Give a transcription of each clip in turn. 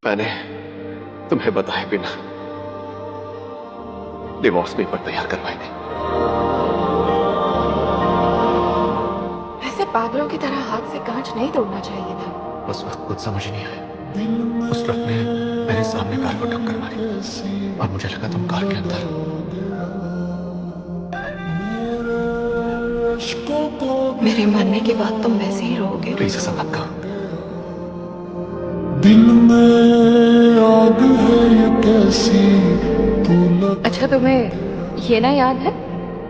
मैंने तुम्हें बताए बिना डिवोर्स पेपर तैयार करवाए थे। ऐसे पागलों की तरह हाथ से कांच नहीं तोड़ना चाहिए था। उस वक्त कुछ समझ ही नहीं आया। उस ट्रक ने मेरे सामने कार को टक्कर मारी और मुझे लगा तुम कार के अंदर। मेरे मरने के बाद तुम वैसे ही रहोगे। प्लीज ऐसा मत कहो। दिल में आग है ये कैसी अच्छा, तुम्हें ये ना याद है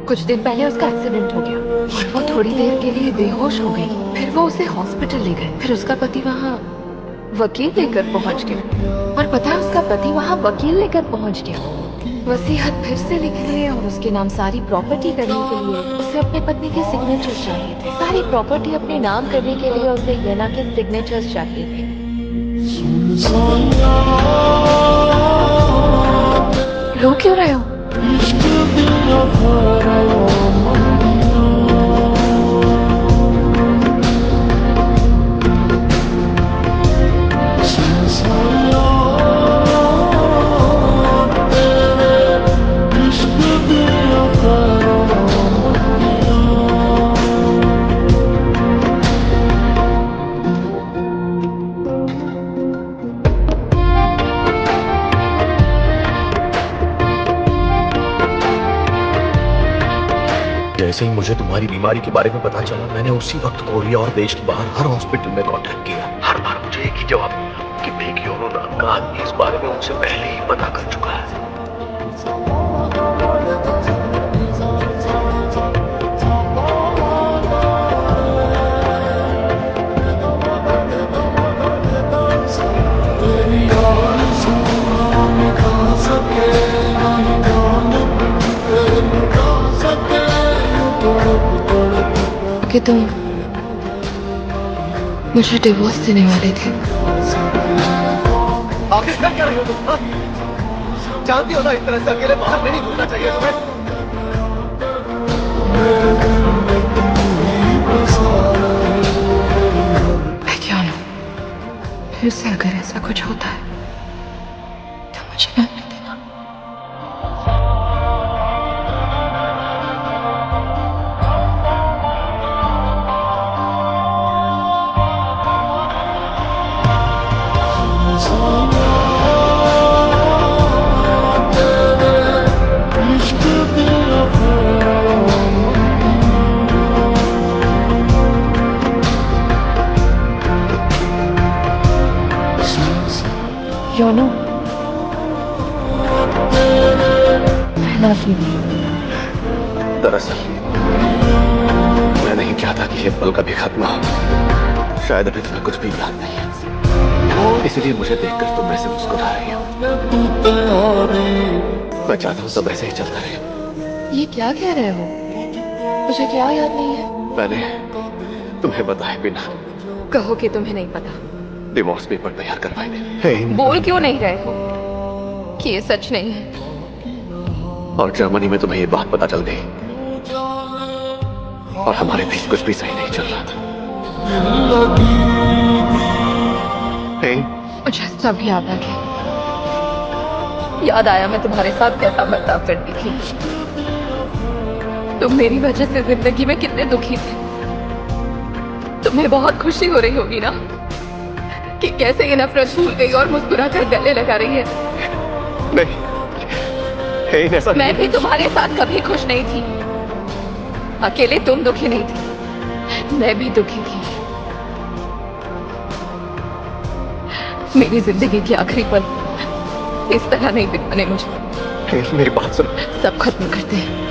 कुछ दिन पहले उसका एक्सीडेंट हो गया और वो थोड़ी देर के लिए बेहोश हो गई। फिर वो उसे हॉस्पिटल ले गए। फिर उसका पति वहाँ वकील लेकर पहुंच गया। और पता है, उसका पति वहाँ वकील लेकर पहुंच गया वसीयत फिर से लिखने और उसके नाम सारी प्रॉपर्टी करने के लिए। उसे अपने पत्नी के सिग्नेचर चाहिए थे। सारी प्रॉपर्टी अपने नाम करने के लिए उसे येना के सिग्नेचर्स चाहिए थे। रो क्यों रहे हो? जैसे ही मुझे तुम्हारी बीमारी के बारे में पता चला, मैंने उसी वक्त कोरिया और देश के बाहर हर हॉस्पिटल में कांटेक्ट किया। हर बार मुझे एक ही जवाब मिला कि बेकियोनो नाम का आदमी इस बारे में उनसे पहले ही पता कर चुका है। कि तुम मुझे डिवोर्स देने वाले थे। आखिर क्या कर रही हो तुम? जानती हो ना, इस तरह से अकेले बाहर नहीं घूमना चाहिए तुम्हें। मैं क्या हूं? फिर से अगर ऐसा कुछ होता है तो मुझे रहने देना। YONO, I love you. दरअसल मैं नहीं चाहता कि ये पल कभी खत्म हो। शायद अभी तुम्हें कुछ भी याद नहीं है, इसलिए मुझे देखकर तुम ऐसे मुस्कुरा रही हो। मैं चाहता हूँ सब ऐसे ही चलता रहे। ये क्या कह रहे हो? मुझे क्या याद नहीं है? मैंने तुम्हें बताए बिना कहो कि तुम्हें नहीं पता। डिवोर्स पेपर तैयार करवाए थे। बोल क्यों नहीं रहे हो कि ये सच नहीं है? और जर्मनी में तुम्हें ये बात पता चल गई और हमारे बीच कुछ भी सही नहीं चल रहा था। मुझे सब याद आ गया। याद आया मैं तुम्हारे साथ कैसा बर्ताव करती थी। तुम मेरी वजह से जिंदगी में कितने दुखी थे। तुम्हें बहुत खुशी हो रही होगी ना कि कैसे ये नफरत भूल गई और मुस्कुरा कर गले लगा रही है। नहीं, ऐसा मैं भी तुम्हारे साथ कभी खुश नहीं थी। अकेले तुम दुखी नहीं थी, मैं भी दुखी थी। मेरी जिंदगी के आखिरी पल इस तरह नहीं बिताने मुझे। मेरी बात सुनो। सब खत्म करते हैं।